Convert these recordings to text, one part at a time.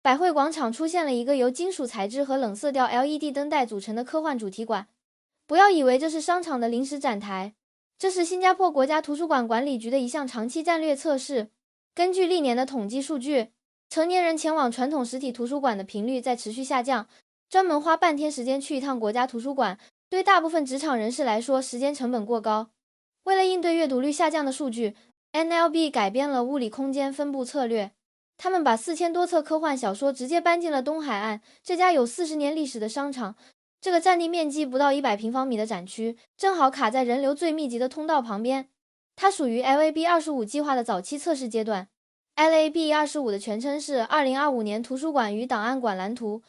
百汇广场出现了一个由金属材质和冷色调 LED 灯带组成的科幻主题馆。不要以为这是商场的临时展台，这是新加坡国家图书馆管理局的一项长期战略测试。根据历年的统计数据，成年人前往传统实体图书馆的频率在持续下降。专门花半天时间去一趟国家图书馆，对大部分职场人士来说，时间成本过高。为了应对阅读率下降的数据， NLB 改变了物理空间分布策略。他们把4000多册科幻小说直接搬进了东海岸，这家有40年历史的商场。这个占地面积不到100平方米的展区，正好卡在人流最密集的通道旁边。它属于 LAB25 计划的早期测试阶段。LAB25 的全称是2025年图书馆与档案馆蓝图。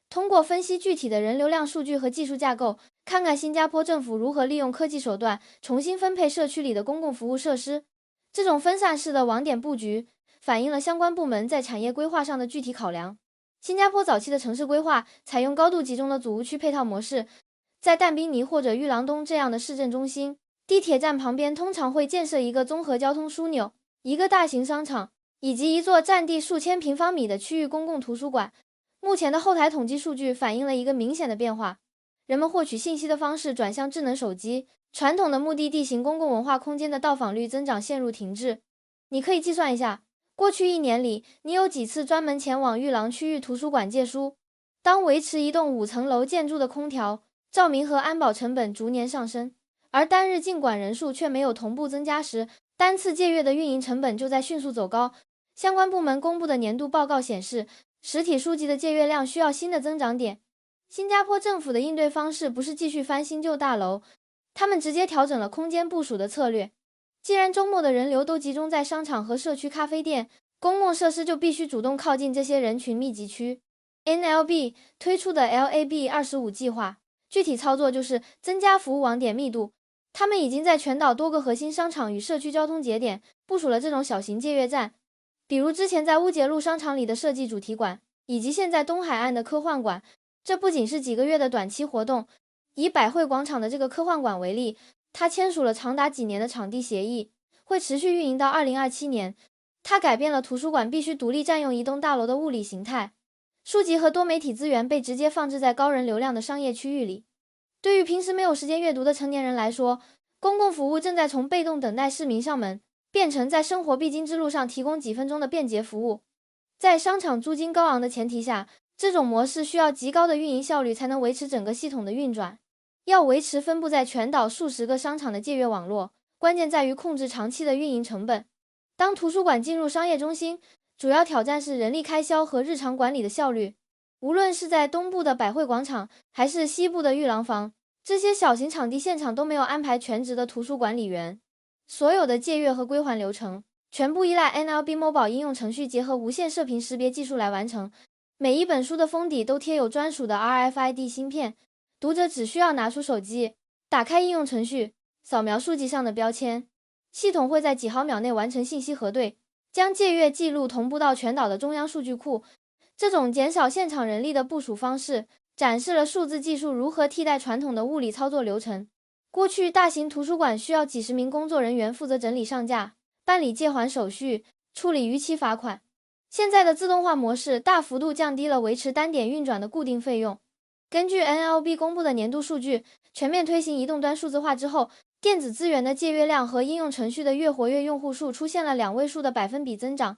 通过分析具体的人流量数据和技术架构，看看新加坡政府如何利用科技手段重新分配社区里的公共服务设施。这种分散式的网点布局反映了相关部门在产业规划上的具体考量。新加坡早期的城市规划采用高度集中的组屋区配套模式，在但宾尼或者裕廊东这样的市政中心，地铁站旁边通常会建设一个综合交通枢纽、一个大型商场，以及一座占地数千平方米的区域公共图书馆。目前的后台统计数据反映了一个明显的变化，人们获取信息的方式转向智能手机，传统的目的地型公共文化空间的到访率增长陷入停滞。你可以计算一下，过去1年里，你有几次专门前往裕廊区域图书馆借书？当维持一栋5层楼建筑的空调、照明和安保成本逐年上升，而单日进馆人数却没有同步增加时，单次借阅的运营成本就在迅速走高。相关部门公布的年度报告显示，实体书籍的借阅量需要新的增长点。新加坡政府的应对方式不是继续翻新旧大楼，他们直接调整了空间部署的策略。既然周末的人流都集中在商场和社区咖啡店，公共设施就必须主动靠近这些人群密集区。NLB 推出的 LAB25 计划，具体操作就是增加服务网点密度。他们已经在全岛多个核心商场与社区交通节点部署了这种小型借阅站，比如之前在乌节路商场里的设计主题馆，以及现在东海岸的科幻馆。这不仅是几个月的短期活动，以百汇广场的这个科幻馆为例，它签署了长达几年的场地协议，会持续运营到2027年。它改变了图书馆必须独立占用一栋大楼的物理形态，书籍和多媒体资源被直接放置在高人流量的商业区域里。对于平时没有时间阅读的成年人来说，公共服务正在从被动等待市民上门，变成在生活必经之路上提供几分钟的便捷服务。在商场租金高昂的前提下，这种模式需要极高的运营效率才能维持整个系统的运转。要维持分布在全岛数十个商场的借阅网络，关键在于控制长期的运营成本。当图书馆进入商业中心，主要挑战是人力开销和日常管理的效率。无论是在东部的百汇广场，还是西部的裕廊坊，这些小型场地现场都没有安排全职的图书管理员。所有的借阅和归还流程全部依赖 NLB Mobile 应用程序结合无线射频识别技术来完成。每一本书的封底都贴有专属的 RFID 芯片，读者只需要拿出手机，打开应用程序，扫描书籍上的标签，系统会在几毫秒内完成信息核对，将借阅记录同步到全岛的中央数据库。这种减少现场人力的部署方式，展示了数字技术如何替代传统的物理操作流程。过去，大型图书馆需要几十名工作人员负责整理上架、办理借还手续、处理逾期罚款。现在的自动化模式大幅度降低了维持单点运转的固定费用。根据 NLB 公布的年度数据，全面推行移动端数字化之后，电子资源的借阅量和应用程序的月活跃用户数出现了2位数的百分比增长。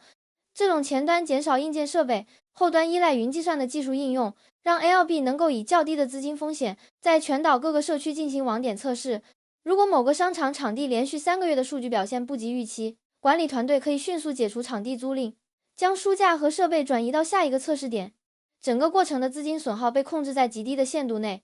这种前端减少硬件设备，后端依赖云计算的技术应用，让 NLB 能够以较低的资金风险，在全岛各个社区进行网点测试。如果某个商场场地连续3个月的数据表现不及预期，管理团队可以迅速解除场地租赁，将书架和设备转移到下一个测试点，整个过程的资金损耗被控制在极低的限度内。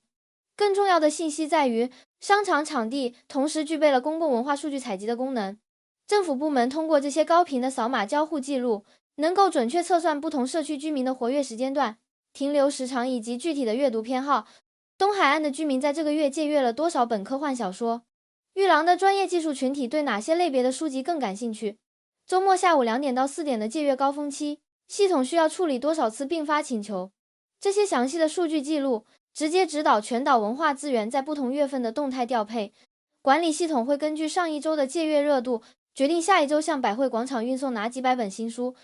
更重要的信息在于，商场场地同时具备了公共文化数据采集的功能。政府部门通过这些高频的扫码交互记录，能够准确测算不同社区居民的活跃时间段、停留时长以及具体的阅读偏好。东海岸的居民在这个月借阅了多少本科幻小说？裕廊的专业技术群体对哪些类别的书籍更感兴趣？周末下午2点到4点的借阅高峰期，系统需要处理多少次并发请求？这些详细的数据记录直接指导全岛文化资源在不同月份的动态调配。管理系统会根据上一周的借阅热度，决定下一周向百汇广场运送哪几百本新书。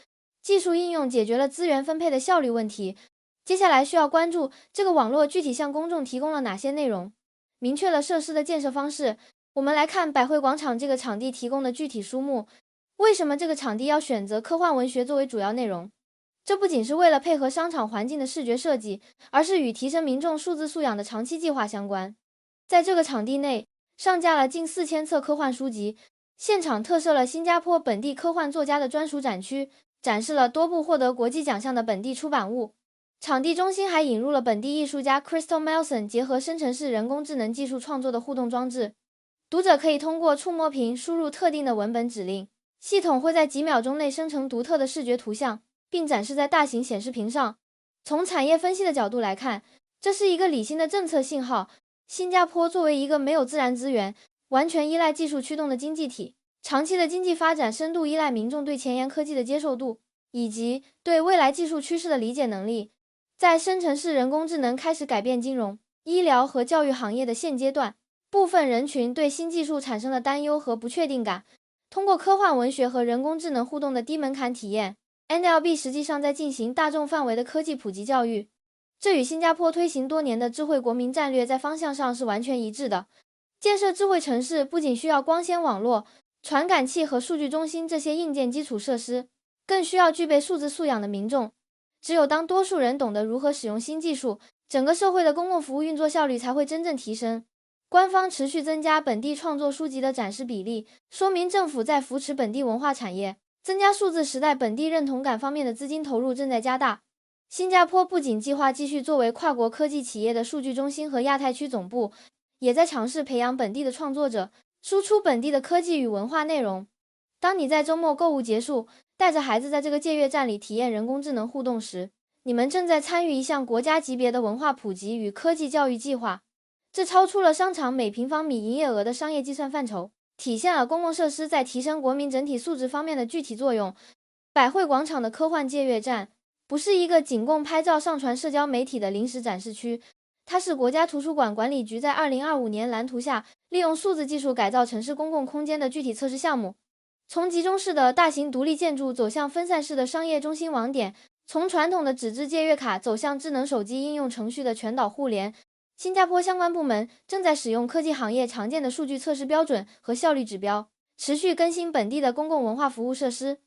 技术应用解决了资源分配的效率问题。接下来需要关注这个网络具体向公众提供了哪些内容，明确了设施的建设方式。我们来看百汇广场这个场地提供的具体书目。为什么这个场地要选择科幻文学作为主要内容？这不仅是为了配合商场环境的视觉设计，而是与提升民众数字素养的长期计划相关。在这个场地内，上架了近4000册科幻书籍，现场特设了新加坡本地科幻作家的专属展区，展示了多部获得国际奖项的本地出版物。场地中心还引入了本地艺术家 Crystal Melson 结合生成式人工智能技术创作的互动装置，读者可以通过触摸屏输入特定的文本指令，系统会在几秒钟内生成独特的视觉图像，并展示在大型显示屏上。从产业分析的角度来看，这是一个理性的政策信号。新加坡作为一个没有自然资源、完全依赖技术驱动的经济体，长期的经济发展深度依赖民众对前沿科技的接受度，以及对未来技术趋势的理解能力。在生成式人工智能开始改变金融、医疗和教育行业的现阶段，部分人群对新技术产生了担忧和不确定感。通过科幻文学和人工智能互动的低门槛体验， NLB 实际上在进行大众范围的科技普及教育。这与新加坡推行多年的智慧国民战略在方向上是完全一致的。建设智慧城市不仅需要光纤网络、传感器和数据中心这些硬件基础设施，更需要具备数字素养的民众。只有当多数人懂得如何使用新技术，整个社会的公共服务运作效率才会真正提升。官方持续增加本地创作书籍的展示比例，说明政府在扶持本地文化产业、增加数字时代本地认同感方面的资金投入正在加大。新加坡不仅计划继续作为跨国科技企业的数据中心和亚太区总部，也在尝试培养本地的创作者，输出本地的科技与文化内容。当你在周末购物结束，带着孩子在这个借阅站里体验人工智能互动时，你们正在参与一项国家级别的文化普及与科技教育计划。这超出了商场每平方米营业额的商业计算范畴，体现了公共设施在提升国民整体素质方面的具体作用。百汇广场的科幻借阅站不是一个仅供拍照上传社交媒体的临时展示区，它是国家图书馆管理局在2025年蓝图下利用数字技术改造城市公共空间的具体测试项目。从集中式的大型独立建筑走向分散式的商业中心网点，从传统的纸质借阅卡走向智能手机应用程序的全岛互联，新加坡相关部门正在使用科技行业常见的数据测试标准和效率指标，持续更新本地的公共文化服务设施。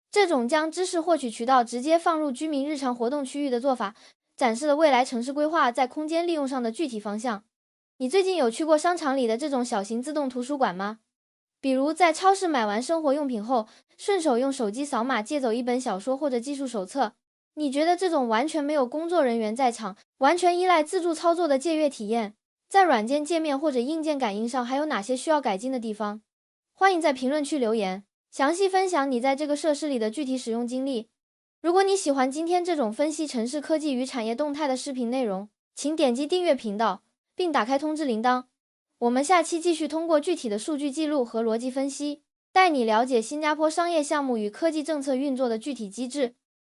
这种将知识获取渠道直接放入居民日常活动区域的做法，展示了未来城市规划在空间利用上的具体方向。你最近有去过商场里的这种小型自动图书馆吗？比如在超市买完生活用品后，顺手用手机扫码借走一本小说或者技术手册。你觉得这种完全没有工作人员在场，完全依赖自助操作的借阅体验，在软件界面或者硬件感应上还有哪些需要改进的地方？欢迎在评论区留言，详细分享你在这个设施里的具体使用经历。如果你喜欢今天这种分析城市科技与产业动态的视频内容，请点击订阅频道，并打开通知铃铛。我们下期继续通过具体的数据记录和逻辑分析，带你了解新加坡商业项目与科技政策运作的具体机制。